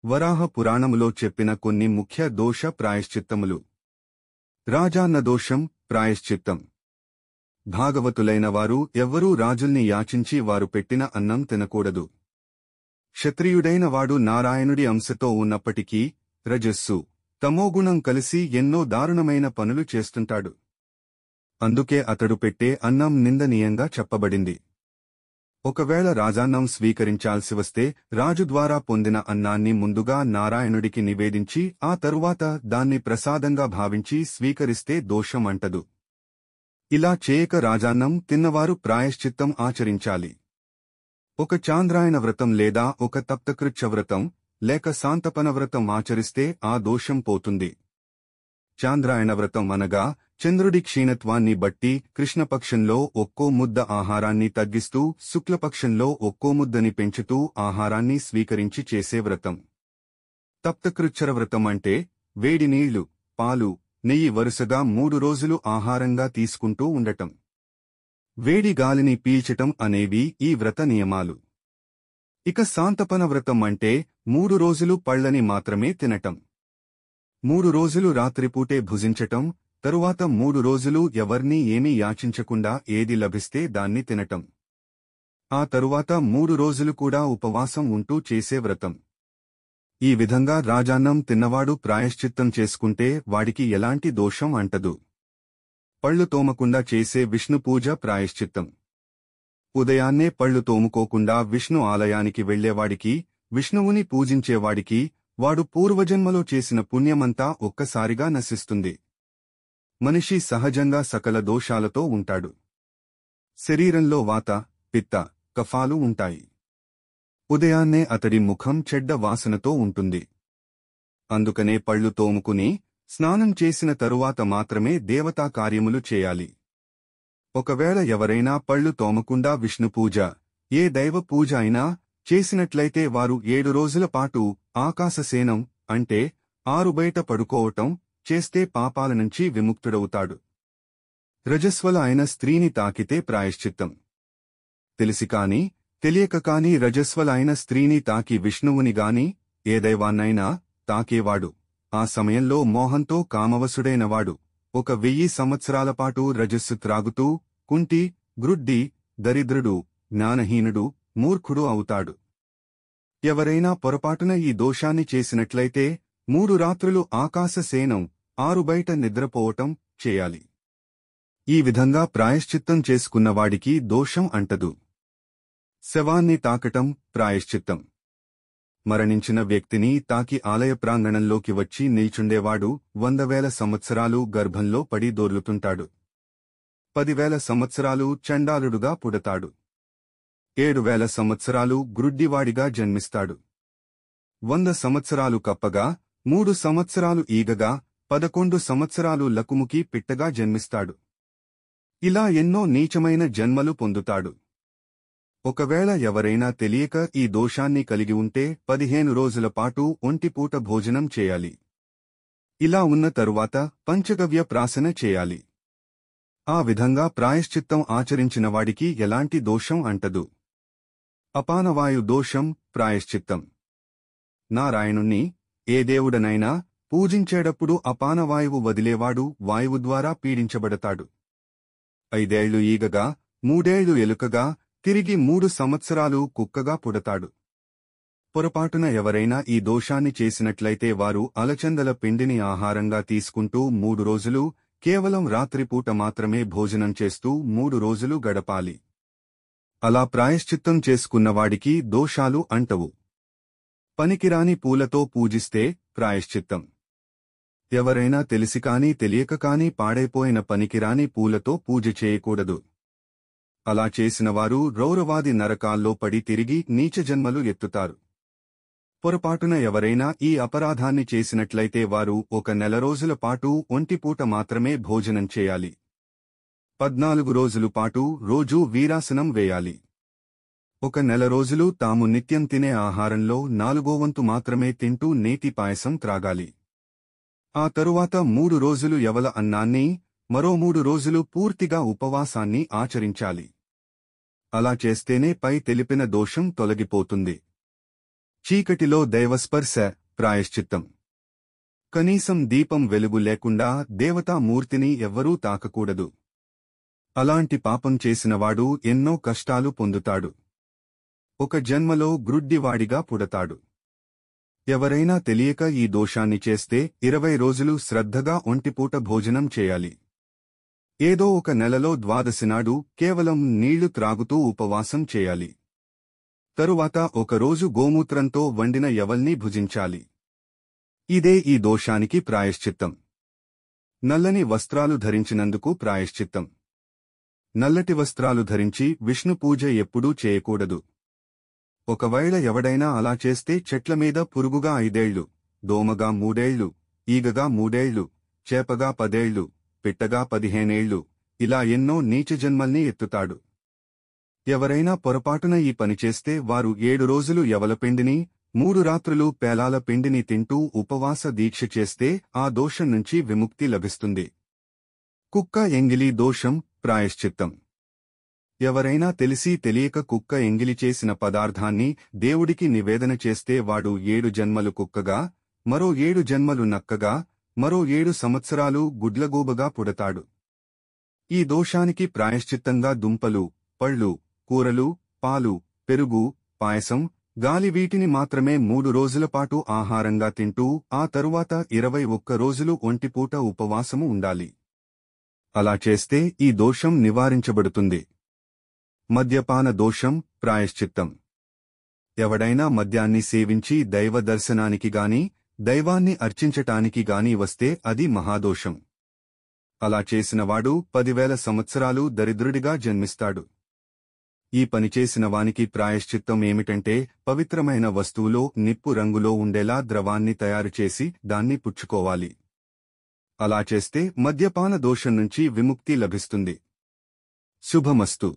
వరాహ పురాణములో చెప్పిన కొన్ని ముఖ్య దోష ప్రాయశ్చిత్తములు. రాజాన్న దోషం ప్రాయశ్చిత్తం. భాగవతులైన వారు ఎవ్వరూ రాజుల్ని యాచించి వారు పెట్టిన అన్నం తినకూడదు. క్షత్రియుడైన వాడు నారాయణుడి అంశతో ఉన్నప్పటికీ రజస్సు, తమోగుణం కలిసి ఎన్నో దారుణమైన పనులు చేస్తుంటాడు. అందుకే అతడు పెట్టే అన్నం నిందనీయంగా చెప్పబడింది. ఒకవేళ రాజాన్నం స్వీకరించాల్సి వస్తే రాజు ద్వారా పొందిన అన్నాన్ని ముందుగా నారాయణుడికి నివేదించి ఆ తరువాత దాన్ని ప్రసాదంగా భావించి స్వీకరిస్తే దోషం అంటదు. ఇలా చేయక రాజాన్నం తిన్నవారు ప్రాయశ్చిత్తం ఆచరించాలి. ఒక చాంద్రాయణ వ్రతం లేదా ఒక తప్తకృచ్ఛ వ్రతం లేక శాంతపన వ్రతం ఆచరిస్తే ఆ దోషం పోతుంది. చాంద్రాయణ వ్రతం అనగా చంద్రుడి క్షీణత్వాన్ని బట్టి కృష్ణపక్షంలో ఒక్కో ముద్ద ఆహారాన్ని తగ్గిస్తూ శుక్లపక్షంలో ఒక్కో ముద్దని పెంచుతూ ఆహారాన్ని స్వీకరించి చేసే వ్రతం. తప్తకృచ్ఛర వ్రతం అంటే వేడి నీళ్లు, పాలు, నెయ్యి వరుసగా 3 రోజులు ఆహారంగా తీసుకుంటూ ఉండటం. వేడి గాలిని పీల్చటం అనేవి ఈ వ్రత నియమాలు. ఇక శాంతపన వ్రతం అంటే 3 రోజులు పళ్లని మాత్రమే తినటం. 3 రోజులు రాత్రిపూటే భుజించటం, తరువాత 3 రోజులు ఎవర్నీ ఏమీ యాచించకుండా ఏది లభిస్తే దాన్ని తినటం. ఆ తరువాత 3 రోజులు కూడా ఉపవాసం ఉంటూ చేసే వ్రతం. ఈ విధంగా రాజాన్నం తిన్నవాడు ప్రాయశ్చిత్తం చేసుకుంటే వాడికి ఎలాంటి దోషం అంటదు. పళ్ళు తోమకుండా చేసే విష్ణు పూజ ప్రాయశ్చిత్తం. ఉదయాన్నే పళ్ళు తోముకోకుండా విష్ణు ఆలయానికి వెళ్లేవాడికి, విష్ణువుని పూజించేవాడికి వాడు పూర్వజన్మలో చేసిన పుణ్యమంతా ఒక్కసారిగా నశిస్తుంది. మనిషి సహజంగా సకల దోషాలతో ఉంటాడు. శరీరంలో వాత, పిత్త, కఫాలు ఉంటాయి. ఉదయాన్నే అతడి ముఖం చెడ్డ వాసనతో ఉంటుంది. అందుకనే పళ్ళు తోముకుని స్నానం చేసిన తరువాత మాత్రమే దేవతా కార్యములు చేయాలి. ఒకవేళ ఎవరైనా పళ్ళు తోమకుండా విష్ణుపూజ, ఏ దైవ పూజ అయినా చేసినట్లయితే వారు 7 రోజుల పాటు ఆకాశసేనం అంటే ఆరుబయట పడుకోవటం చేస్తే పాపాల నుంచి విముక్తుడవుతాడు. రజస్వల అయిన స్త్రీని తాకితే ప్రాయశ్చిత్తం. తెలిసి కాని తెలియక కాని రజస్వల అయిన స్త్రీని తాకి విష్ణువుని గాని ఏ దైవాన్నైనా తాకేవాడు ఆ సమయంలో మోహంతో కామవశుడైనవాడు 1000 సంవత్సరాల పాటు రజస్సు త్రాగుతూ కుంటి, గ్రుడ్డి, దరిద్రుడు, జ్ఞానహీనుడు, మూర్ఖుడు అవుతాడు. ఎవరైనా పొరపాటున ఈ దోషాన్ని చేసినట్లయితే 3 రాత్రులు ఆకాశసేనం, ఆరుబయట నిద్రపోవటం చేయాలి. ఈ విధంగా ప్రాయశ్చిత్తం చేసుకున్నవాడికి దోషం అంటదు. శవాన్ని తాకటం ప్రాయశ్చిత్తం. మరణించిన వ్యక్తిని తాకి ఆలయ ప్రాంగణంలోకి వచ్చి నిల్చుండేవాడు 100,000 సంవత్సరాలు గర్భంలో పడి దొర్లుతుంటాడు. 10,000 సంవత్సరాలు చండాలుడుగా పుడతాడు. 7,000 సంవత్సరాలు గ్రుడ్డివాడిగా జన్మిస్తాడు. 100 సంవత్సరాలు కప్పగా, 3 సంవత్సరాలు ఈగగా, 11 సంవత్సరాలు లకుముకి పిట్టగా జన్మిస్తాడు. ఇలా ఎన్నో నీచమైన జన్మలు పొందుతాడు. ఒకవేళ ఎవరైనా తెలియక ఈ దోషాన్ని కలిగి ఉంటే 15 రోజుల పాటు ఒంటిపూట భోజనం చేయాలి. ఇలా ఉన్న తరువాత పంచగవ్య ప్రాసన చేయాలి. ఆ విధంగా ప్రాయశ్చిత్తం ఆచరించిన వాడికి ఎలాంటి దోషం అంటదు. అపానవాయు దోషం ప్రాయశ్చిత్తం. నారాయణుణ్ణి, ఏ దేవుడనైనా పూజించేటప్పుడు అపానవాయువు వదిలేవాడు వాయువు ద్వారా పీడించబడతాడు. 5 ఏళ్లు ఈగగా, 3 ఏళ్లు ఎలుకగా, తిరిగి 3 సంవత్సరాలు కుక్కగా పుడతాడు. పొరపాటున ఎవరైనా ఈ దోషాన్ని చేసినట్లయితే వారు అలచందల పిండిని ఆహారంగా తీసుకుంటూ 3 రోజులు, కేవలం రాత్రిపూట మాత్రమే భోజనం చేస్తూ 3 రోజులు గడపాలి. అలా ప్రాయశ్చిత్తం చేసుకున్నవాడికి దోషాలు అంటవు. పనికిరాని పూలతో పూజిస్తే ప్రాయశ్చిత్తం. ఎవరైనా తెలిసి కాని తెలియక కాని పాడైపోయిన పనికిరాని పూలతో పూజ చేయకూడదు. అలా చేసినవారు రౌరవాది నరకాల్లో పడి తిరిగి నీచ జన్మలు ఎత్తుతారు. పొరపాటున ఎవరైనా ఈ అపరాధాన్ని చేసినట్లయితే వారు 1 నెల రోజుల పాటు ఒంటిపూట మాత్రమే భోజనం చేయాలి. 14 రోజుల పాటు రోజూ వీరాసనం వేయాలి. 1 నెల రోజులు తాము నిత్యం తినే ఆహారంలో 4వ వంతు మాత్రమే తింటూ నేతి పాయసం త్రాగాలి. ఆ తరువాత 3 రోజులు యవల అన్నాన్ని, మరో 3 రోజులు పూర్తిగా ఉపవాసాన్ని ఆచరించాలి. అలా చేస్తేనే పై తెలిపిన దోషం తొలగిపోతుంది. చీకటిలో దైవస్పర్శ ప్రాయశ్చిత్తం. కనీసం దీపం వెలుగు లేకుండా దేవతామూర్తిని ఎవ్వరూ తాకకూడదు. అలాంటి పాపం చేసినవాడు ఎన్నో కష్టాలు పొందుతాడు. ఒక జన్మలో గ్రుడ్డివాడిగా పుడతాడు. ఎవరైనా తెలియక ఈ దోషాన్ని చేస్తే 20 రోజులు శ్రద్ధగా ఒంటిపూట భోజనం చేయాలి. ఏదో ఒక నెలలో ద్వాదశి నాడు కేవలం నీళ్లు త్రాగుతూ ఉపవాసం చేయాలి. తరువాత ఒకరోజు గోమూత్రంతో వండిన యవల్ని భుజించాలి. ఇదే ఈ దోషానికి ప్రాయశ్చిత్తం. నల్లని వస్త్రాలు ధరించినందుకు ప్రాయశ్చిత్తం. నల్లటి వస్త్రాలు ధరించి విష్ణు పూజ ఎప్పుడూ చేయకూడదు. ఒకవేళ ఎవడైనా అలా చేస్తే చెట్లమీద పురుగుగా 5 ఏళ్లు, దోమగా 3 ఏళ్లు, ఈగగా 3 ఏళ్లు, చేపగా 10 ఏళ్లు, పిట్టగా 15 ఏళ్లు, ఇలా ఎన్నో నీచ జన్మల్ని ఎత్తుతాడు. ఎవరైనా పొరపాటున ఈ పని చేస్తే వారు 7 రోజులు యవలపిండిని, 3 రాత్రులు పేలాల పిండిని తింటూ ఉపవాస దీక్ష చేస్తే ఆ దోషం నుంచి విముక్తి లభిస్తుంది. కుక్క ఎంగిలి దోషం ప్రాయశ్చిత్తం. ఎవరైనా తెలిసి తెలియక కుక్క ఎంగిలి చేసిన పదార్థాన్ని దేవుడికి నివేదన చేస్తే వాడు 7 జన్మలు కుక్కగా, మరో 7 జన్మలు నక్కగా, మరో 7 సంవత్సరాలు గుడ్లగూబగా పుడతాడు. ఈ దోషానికి ప్రాయశ్చిత్తంగా దుంపలు, పళ్ళు, కూరలు, పాలు, పెరుగు, పాయసం, గాలి వీటిని మాత్రమే 3 రోజులపాటు ఆహారంగా తింటూ ఆ తరువాత 21 రోజులు ఒంటిపూట ఉపవాసము ఉండాలి. అలా చేస్తే ఈ దోషం నివారించబడుతుంది. మద్యపాన దోషం ప్రాయశ్చిత్తం. ఎవడైనా మద్యాన్ని సేవించి దైవ దర్శనానికి గాని, దైవాన్ని అర్చించటానికి గాని వస్తే అది మహాదోషం. అలా చేసినవాడు 10,000 సంవత్సరాలు దరిద్రుడిగా జన్మిస్తాడు. ఈ పని చేసిన వానికి ప్రాయశ్చిత్తం ఏమిటంటే పవిత్రమైన వస్తువులో నిప్పు రంగులో ఉండేలా ద్రవాన్ని తయారుచేసి దాన్ని పుచ్చుకోవాలి. అలా చేస్తే మద్యపాన దోషం నుంచి విముక్తి లభిస్తుంది. శుభమస్తు.